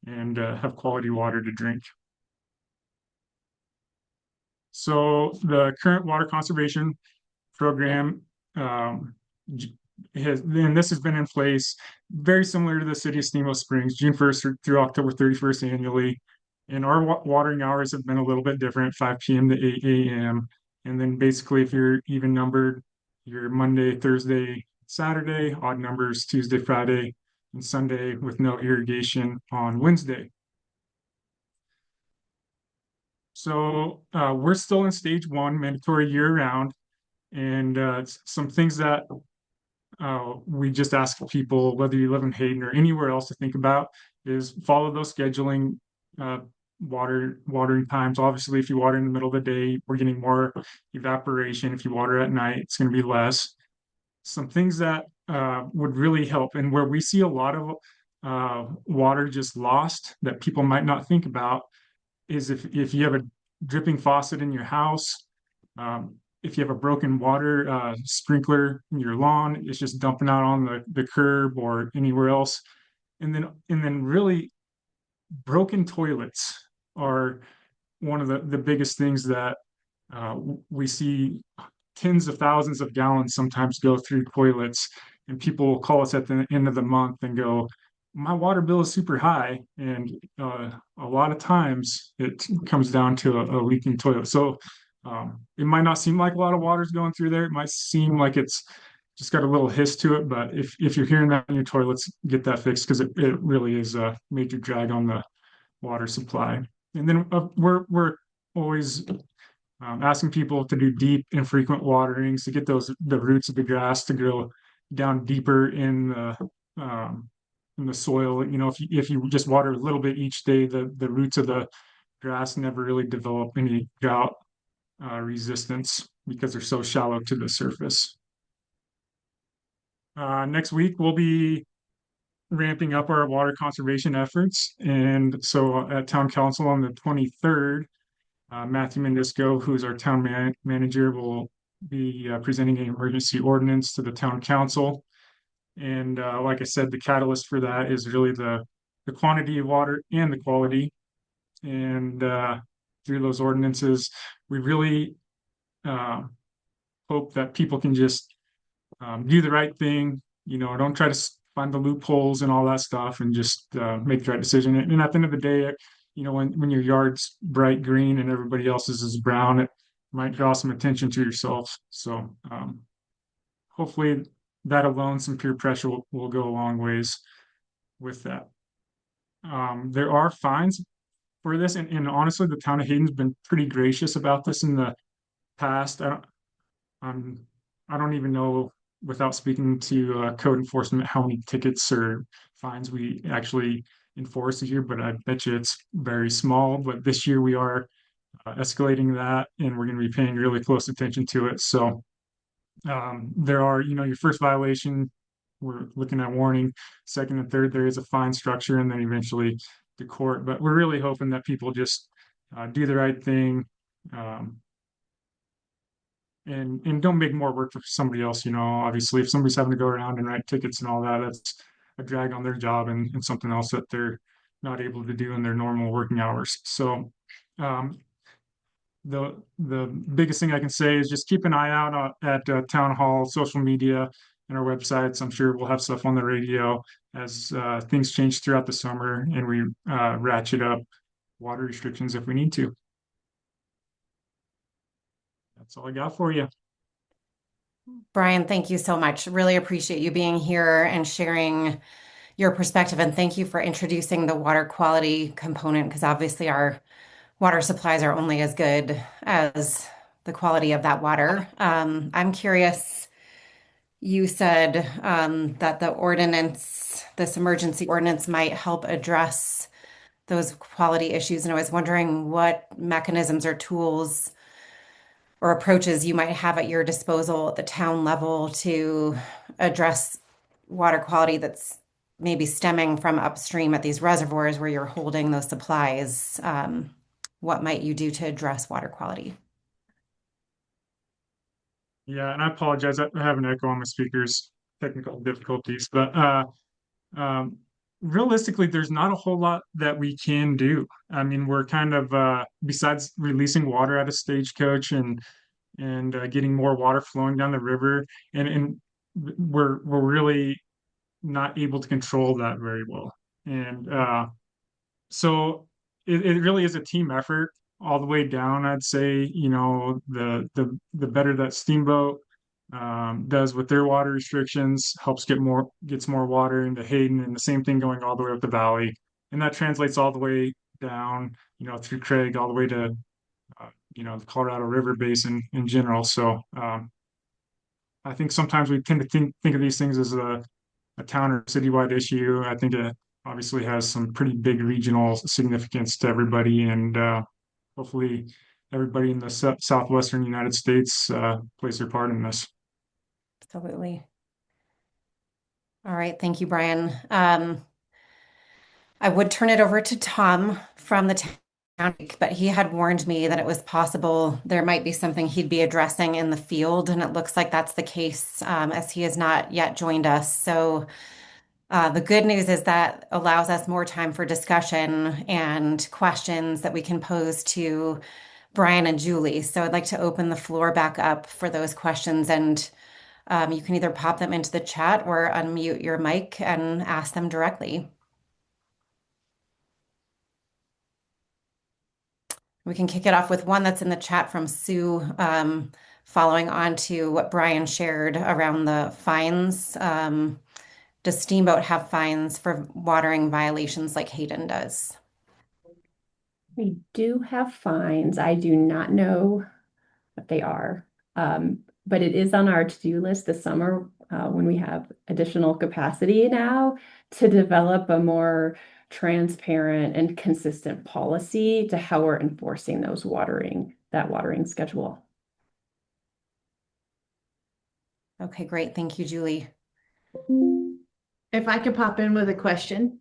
and have quality water to drink. So the current water conservation program and this has been in place very similar to the city of Steamboat Springs, June 1st through October 31st annually. And our watering hours have been a little bit different, 5 p.m. to 8 a.m. And then basically, if you're even numbered, you're Monday, Thursday, Saturday, odd numbers, Tuesday, Friday, and Sunday with no irrigation on Wednesday. So we're still in stage one, mandatory year round. And some things that we just ask people, whether you live in Hayden or anywhere else, to think about is follow those scheduling watering times. Obviously, if you water in the middle of the day, we're getting more evaporation. If you water at night, it's going to be less. Some things that would really help, and where we see a lot of water just lost that people might not think about, is if you have a dripping faucet in your house, if you have a broken water sprinkler in your lawn, it's just dumping out on the curb or anywhere else. And then really broken toilets are one of the biggest things that we see tens of thousands of gallons sometimes go through toilets, and people will call us at the end of the month and go, my water bill is super high. And a lot of times it comes down to a leaking toilet. So it might not seem like a lot of water is going through there. It might seem like it's just got a little hiss to it. But if you're hearing that in your toilets, get that fixed because it really is a major drag on the water supply. And then we're always asking people to do deep, infrequent waterings to get the roots of the grass to grow down deeper in the soil. You know, if you just water a little bit each day, the roots of the grass never really develop any drought resistance because they're so shallow to the surface. Next week we'll be ramping up our water conservation efforts, and so at Town Council on the 23rd. Matthew Mendisco, who's our manager, will be presenting an emergency ordinance to the town council. And like I said, the catalyst for that is really the quantity of water and the quality. And through those ordinances, we really uh, hope that people can just do the right thing. You know, don't try to find the loopholes and all that stuff, and just make the right decision. And at the end of the day, you know, when your yard's bright green and everybody else's is brown, it might draw some attention to yourself. So hopefully that alone, some peer pressure will go a long ways with that. There are fines for this, and honestly, the town of Hayden's been pretty gracious about this in the past. Um, I don't even know, without speaking to code enforcement, how many tickets or fines we actually enforce here, but I bet you it's very small. But this year we are escalating that, and we're going to be paying really close attention to it. So there are, you know, your first violation, we're looking at warning. Second and third, there is a fine structure, and then eventually the court. But we're really hoping that people just do the right thing. And don't make more work for somebody else. You know, obviously, if somebody's having to go around and write tickets and all that, that's a drag on their job and something else that they're not able to do in their normal working hours. So, the biggest thing I can say is just keep an eye out at town hall, social media, and our websites. I'm sure we'll have stuff on the radio as things change throughout the summer, and we ratchet up water restrictions if we need to. That's all I got for you. Brian, thank you so much. Really appreciate you being here and sharing your perspective. And thank you for introducing the water quality component, because obviously our water supplies are only as good as the quality of that water. I'm curious, you said that this emergency ordinance might help address those quality issues. And I was wondering what mechanisms or tools or approaches you might have at your disposal at the town level to address water quality that's maybe stemming from upstream at these reservoirs where you're holding those supplies. What might you do to address water quality? Yeah, and I apologize. I have an echo on my speakers, technical difficulties, but um, realistically, there's not a whole lot that we can do. I mean, we're kind of besides releasing water at a stagecoach and getting more water flowing down the river, and we're really not able to control that very well. And so it really is a team effort all the way down. I'd say, you know, the better that Steamboat does with their water restrictions, helps gets more water into Hayden, and the same thing going all the way up the valley, and that translates all the way down, you know, through Craig all the way to you know, the Colorado River Basin in general. So I think sometimes we tend to think of these things as a town or citywide issue. I think it obviously has some pretty big regional significance to everybody, and hopefully everybody in the southwestern United States plays their part in this. Absolutely. All right. Thank you, Brian. I would turn it over to Tom from the town, but he had warned me that it was possible there might be something he'd be addressing in the field, and it looks like that's the case, as he has not yet joined us. So the good news is that allows us more time for discussion and questions that we can pose to Brian and Julie. So I'd like to open the floor back up for those questions, and you can either pop them into the chat or unmute your mic and ask them directly. We can kick it off with one that's in the chat from Sue following on to what Brian shared around the fines. Does Steamboat have fines for watering violations like Hayden does? We do have fines. I do not know what they are. But it is on our to-do list this summer when we have additional capacity now to develop a more transparent and consistent policy to how we're enforcing that watering schedule. Okay, great. Thank you, Julie. If I could pop in with a question,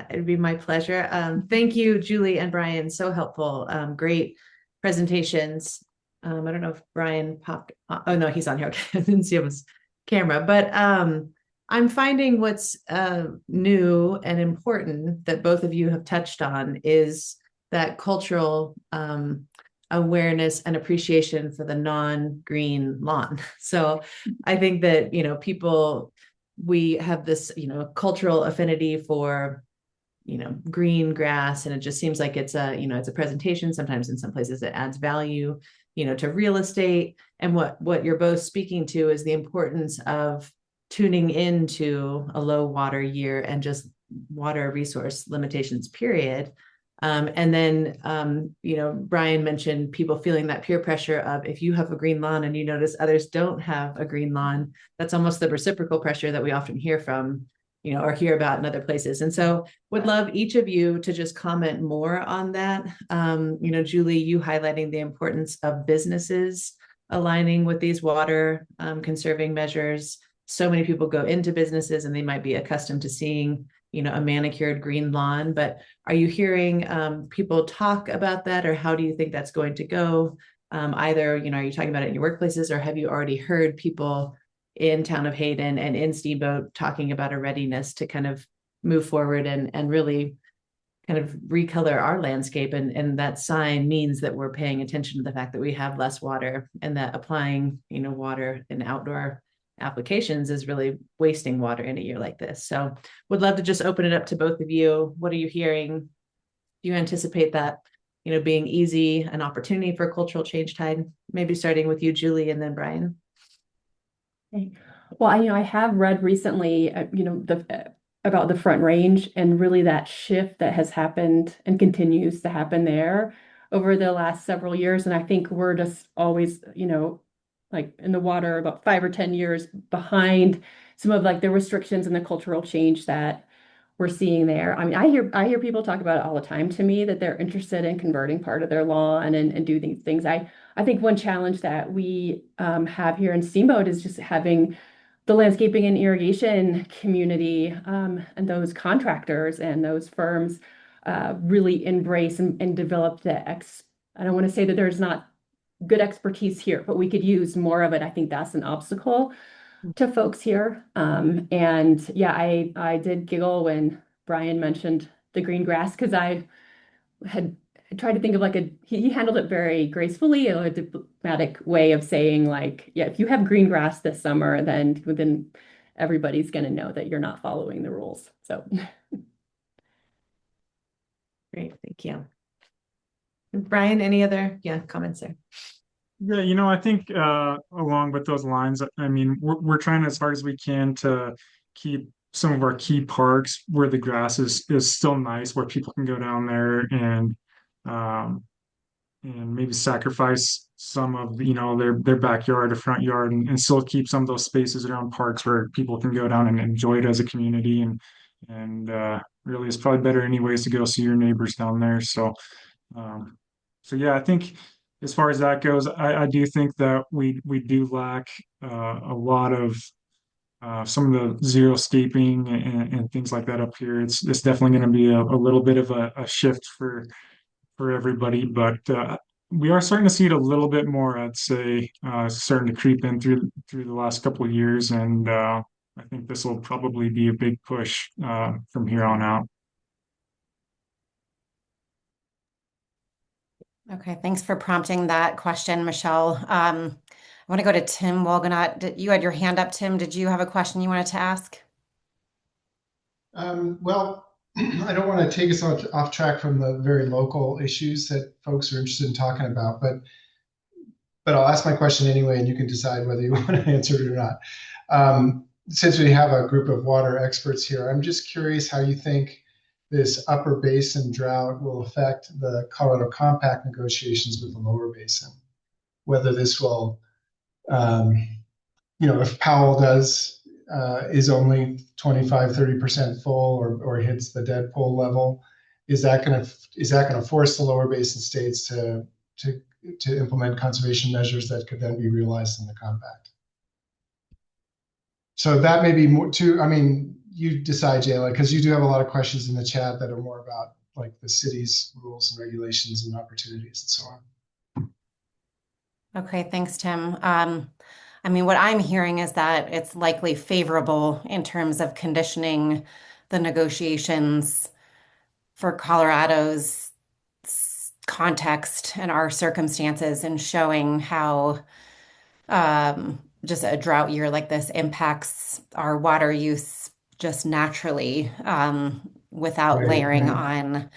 it'd be my pleasure. Thank you, Julie and Brian. So helpful. Great presentations. I don't know if Brian popped. Oh no, he's on here. Okay, I didn't see his camera, but I'm finding what's new and important that both of you have touched on is that cultural awareness and appreciation for the non-green lawn. So I think that, people, we have this, cultural affinity for, green grass, and it just seems like it's a presentation. Sometimes in some places it adds value, to real estate. And what you're both speaking to is the importance of tuning into a low water year and just water resource limitations, period. And then, Brian mentioned people feeling that peer pressure of if you have a green lawn and you notice others don't have a green lawn, that's almost the reciprocal pressure that we often hear from, or hear about in other places. And so would love each of you to just comment more on that. Julie, you highlighting the importance of businesses aligning with these water conserving measures. So many people go into businesses and they might be accustomed to seeing a manicured green lawn, but are you hearing people talk about that, or how do you think that's going to go? Either, are you talking about it in your workplaces, or have you already heard people in town of Hayden and in Steamboat talking about a readiness to kind of move forward and really kind of recolor our landscape? And that sign means that we're paying attention to the fact that we have less water, and that applying, water in outdoor applications is really wasting water in a year like this. So would love to just open it up to both of you. What are you hearing? Do you anticipate that, being easy, an opportunity for cultural change tide? Maybe starting with you, Julie, and then Brian. Okay. Well, I have read recently, about the Front Range and really that shift that has happened and continues to happen there over the last several years. And I think we're just always, like in the water about 5 or 10 years behind some of like the restrictions and the cultural change that we're seeing there. I mean, I hear people talk about it all the time to me that they're interested in converting part of their lawn and do these things. I think one challenge that we have here in Steamboat is just having the landscaping and irrigation community and those contractors and those firms really embrace and develop I don't want to say that there's not good expertise here, but we could use more of it. I think that's an obstacle to folks here. And yeah, I did giggle when Brian mentioned the green grass, because I had tried to think of he handled it very gracefully, a diplomatic way of saying like, yeah, if you have green grass this summer, then everybody's going to know that you're not following the rules. So Great, thank you. Brian, any other comments there? Yeah, I think along with those lines, I mean, we're trying as hard as we can to keep some of our key parks where the grass is still nice, where people can go down there um, and maybe sacrifice some of their backyard or front yard, and still keep some of those spaces around parks where people can go down and enjoy it as a community. And really, it's probably better anyways to go see your neighbors down there. Um, so yeah, I think as far as that goes, I do think that we do lack a lot of some of the xeriscaping and things like that up here. It's definitely going to be a little bit of a shift for everybody, but we are starting to see it a little bit more. I'd say starting to creep in through the last couple of years, and I think this will probably be a big push from here on out. Okay, thanks for prompting that question, Michelle. I want to go to Tim Walganot. You had your hand up, Tim. Did you have a question you wanted to ask? Well, I don't want to take us off track from the very local issues that folks are interested in talking about, but but I'll ask my question anyway, and you can decide whether you want to answer it or not. Since we have a group of water experts here, I'm just curious how you think this upper basin drought will affect the Colorado Compact negotiations with the lower basin. Whether this will, um, if Powell is only 25-30% full or hits the dead pull level, is that going to force the lower basin states to implement conservation measures that could then be realized in the compact? So that may be more too. I mean, you decide, Jayla, because you do have a lot of questions in the chat that are more about like the city's rules and regulations and opportunities and so on. Okay, thanks, Tim. I mean, what I'm hearing is that it's likely favorable in terms of conditioning the negotiations for Colorado's context and our circumstances and showing how just a drought year like this impacts our water use just naturally without Right, layering right. on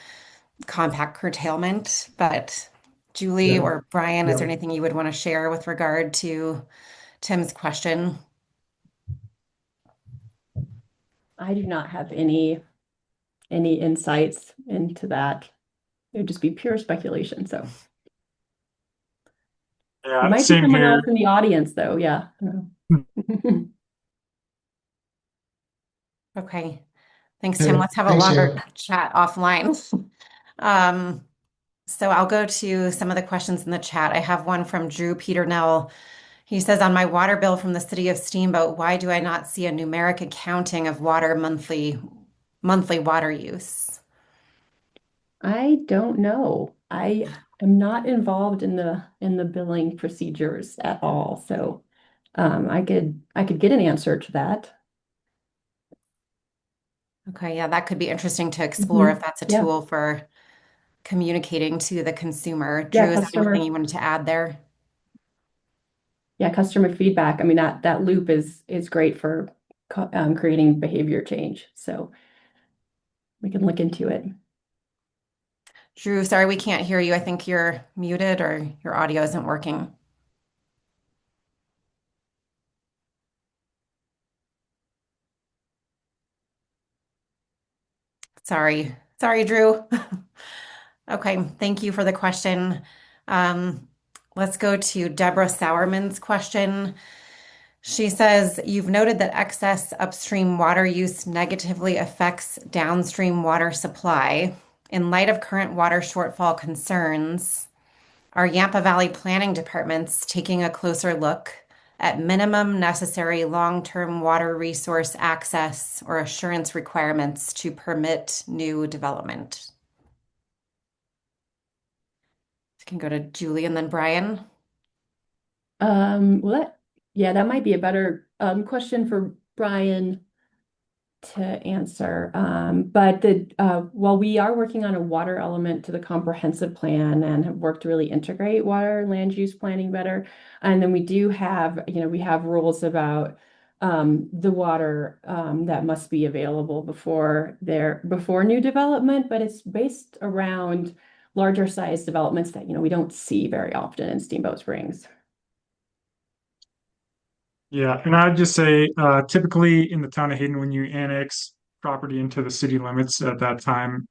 compact curtailment. But Julie Yeah, or Brian, is yeah. there anything you would want to share with regard to Tim's question? I do not have any insights into that. It would just be pure speculation. So there Yeah, might be same someone here. else in the audience, though. Yeah. Okay. Thanks, Tim. Okay, Let's have a thanks, longer Jayla. chat offline. Um, so I'll go to some of the questions in the chat. I have one from Drew Peternell. He says, on my water bill from the city of Steamboat, why do I not see a numeric accounting of monthly water use? I don't know. I am not involved in the billing procedures at all. So I could get an answer to that. Okay, yeah, that could be interesting to explore if Mhm. that's a Yeah. tool for communicating to the consumer. Yeah, Drew, is there anything you wanted to add there? customer feedback. I mean, that loop is great for creating behavior change. So we can look into it. Drew, sorry, we can't hear you. I think you're muted or your audio isn't working. Sorry, Drew. Okay, thank you for the question. Um, let's go to Deborah Sowerman's question. She says, you've noted that excess upstream water use negatively affects downstream water supply. In light of current water shortfall concerns, are Yampa Valley planning departments taking a closer look at minimum necessary long-term water resource access or assurance requirements to permit new development? You can go to Julie and then Brian. Well, that might be a better question for Brian to answer. But while we are working on a water element to the comprehensive plan and have worked to really integrate water and land use planning better, and then we do have, we have rules about the water that must be available before new development, but it's based around larger size developments that, we don't see very often in Steamboat Springs. Yeah, and I'd just say typically in the town of Hayden, when you annex property into the city limits at that time,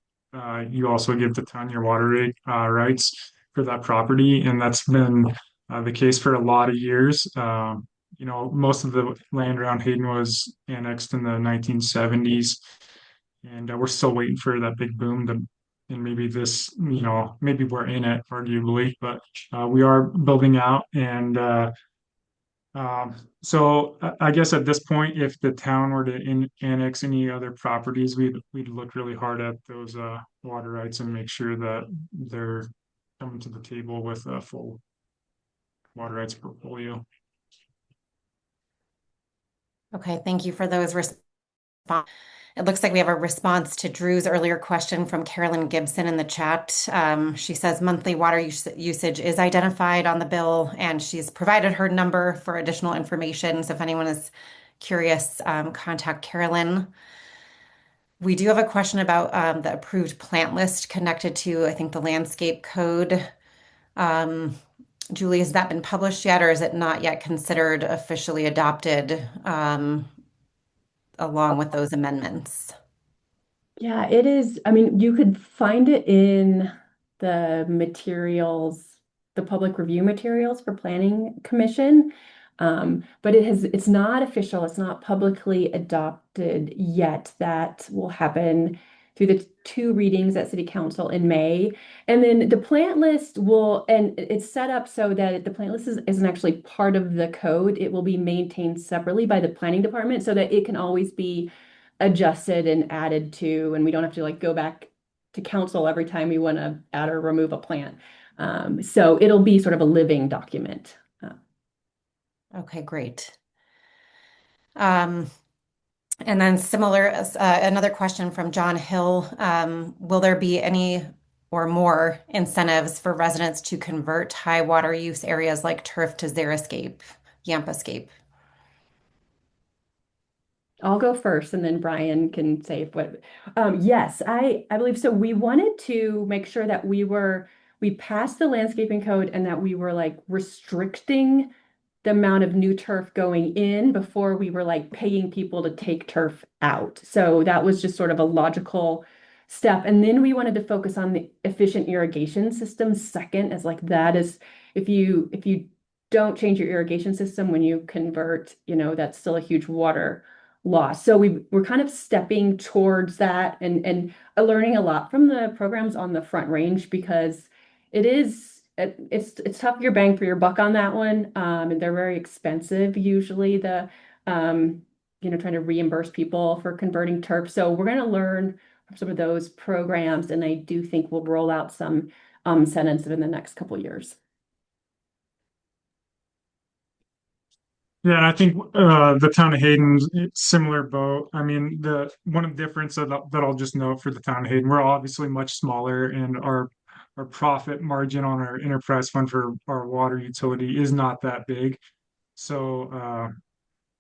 you also give the town your water rate rights for that property, and that's been the case for a lot of years. Most of the land around Hayden was annexed in the 1970s, and we're still waiting for that big boom to. And maybe maybe we're in it, arguably, but we are building out and. So I guess at this point, if the town were to annex any other properties, we'd look really hard at those water rights and make sure that they're coming to the table with a full water rights portfolio. Okay, thank you for those responses. It looks like we have a response to Drew's earlier question from Carolyn Gibson in the chat. She says monthly water usage is identified on the bill, and she's provided her number for additional information. So if anyone is curious, contact Carolyn. We do have a question about the approved plant list connected to, I think, the landscape code. Julie, has that been published yet, or is it not yet considered officially adopted along with those amendments? Yeah, it is. I mean, you could find it in the materials, the public review materials for Planning Commission. But it's not official, it's not publicly adopted yet. That will happen through the two readings at City Council in May. And then the plant list and it's set up so that the plant list isn't actually part of the code. It will be maintained separately by the planning department so that it can always be adjusted and added to, and we don't have to like go back to council every time we want to add or remove a plant. So it'll be sort of a living document. Okay, great. And then similar, another question from John Hill. Will there be any or more incentives for residents to convert high water use areas like turf to xeriscape, Yampascape? I'll go first and then Brian can say what. Yes, I believe so. We wanted to make sure that we passed the landscaping code and that we were like restricting the amount of new turf going in before we were like paying people to take turf out. So that was just sort of a logical step. And then we wanted to focus on the efficient irrigation system second, as like that is if you don't change your irrigation system when you convert, that's still a huge water loss. So we're kind of stepping towards that and learning a lot from the programs on the Front Range because it's tough your bang for your buck on that one. And they're very expensive usually trying to reimburse people for converting turf. So we're going to learn from some of those programs, and I do think we'll roll out some incentives in the next couple years. Yeah, and I think the town of Hayden's similar boat. I mean, the one difference that I'll just note for the town of Hayden, we're obviously much smaller, and our profit margin on our enterprise fund for our water utility is not that big. So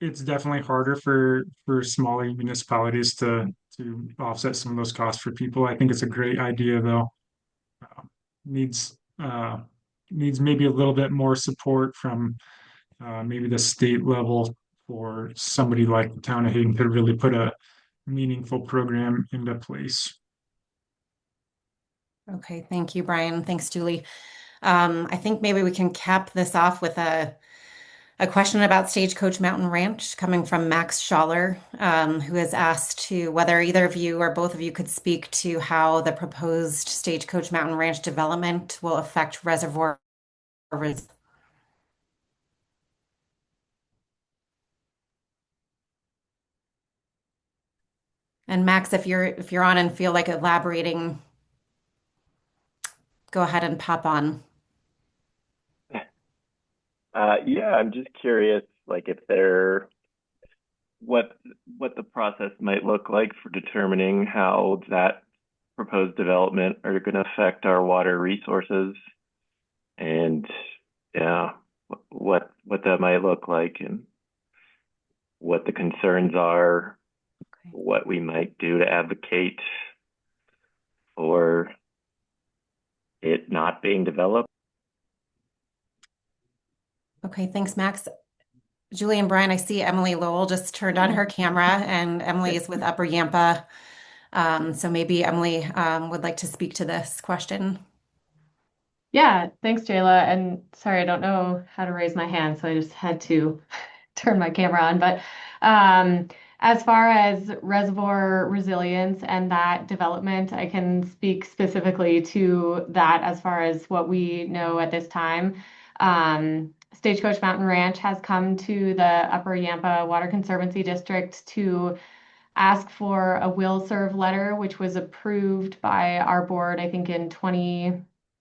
it's definitely harder for smaller municipalities to offset some of those costs for people. I think it's a great idea though. Needs needs maybe a little bit more support from maybe the state level for somebody like the town of Hayden to really put a meaningful program into place. Okay, thank you, Brian. Thanks, Julie. I think maybe we can cap this off with a question about Stagecoach Mountain Ranch coming from Max Schaller, who has asked to whether either of you or both of you could speak to how the proposed Stagecoach Mountain Ranch development will affect reservoir. And Max, if you're on and feel like elaborating, go ahead and pop on. Yeah, I'm just curious, like if there, what what the process might look like for determining how that proposed development are going to affect our water resources, and yeah, what that might look like, and what the concerns are, Okay. what we might do to advocate for it not being developed. Okay, thanks, Max. Julie and Brian, I see Emily Lowell just turned on her camera, and Emily is with Upper Yampa. So maybe Emily would like to speak to this question. Yeah, thanks, Jayla. And sorry, I don't know how to raise my hand, so I just had to turn my camera on. But as far as reservoir resilience and that development, I can speak specifically to that as far as what we know at this time. Stagecoach Mountain Ranch has come to the Upper Yampa Water Conservancy District to ask for a will serve letter, which was approved by our board, I think in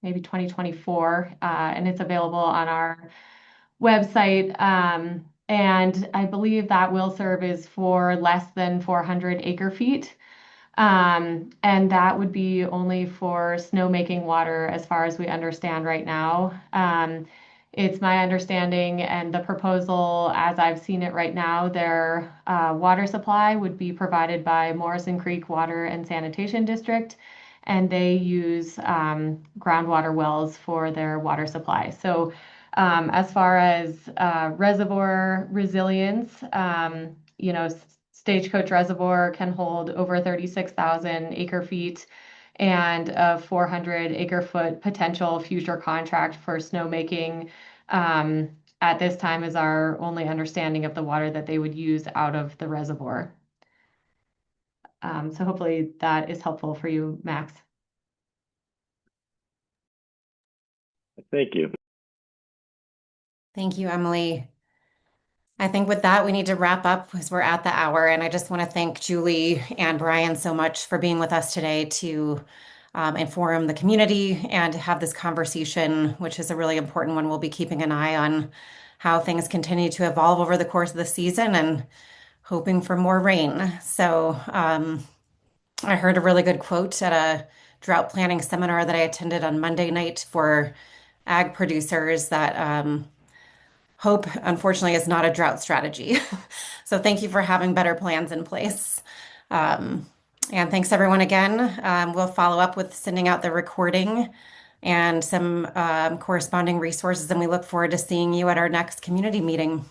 maybe 2024, and it's available on our website. And I believe that will serve is for less than 400 acre feet. And that would be only for snowmaking water as far as we understand right now. It's my understanding and the proposal, as I've seen it right now, their water supply would be provided by Morrison Creek Water and Sanitation District, and they use groundwater wells for their water supply. So As far as reservoir resilience, Stagecoach Reservoir can hold over 36,000 acre feet and a 400 acre foot potential future contract for snowmaking. At this time is our only understanding of the water that they would use out of the reservoir. So hopefully that is helpful for you, Max. Thank you. Thank you, Emily. I think with that, we need to wrap up because we're at the hour. And I just want to thank Julie and Brian so much for being with us today to inform the community and have this conversation, which is a really important one. We'll be keeping an eye on how things continue to evolve over the course of the season and hoping for more rain. So I heard a really good quote at a drought planning seminar that I attended on Monday night for ag producers that hope, unfortunately, is not a drought strategy. So thank you for having better plans in place. And thanks everyone again. We'll follow up with sending out the recording and some corresponding resources, and we look forward to seeing you at our next community meeting.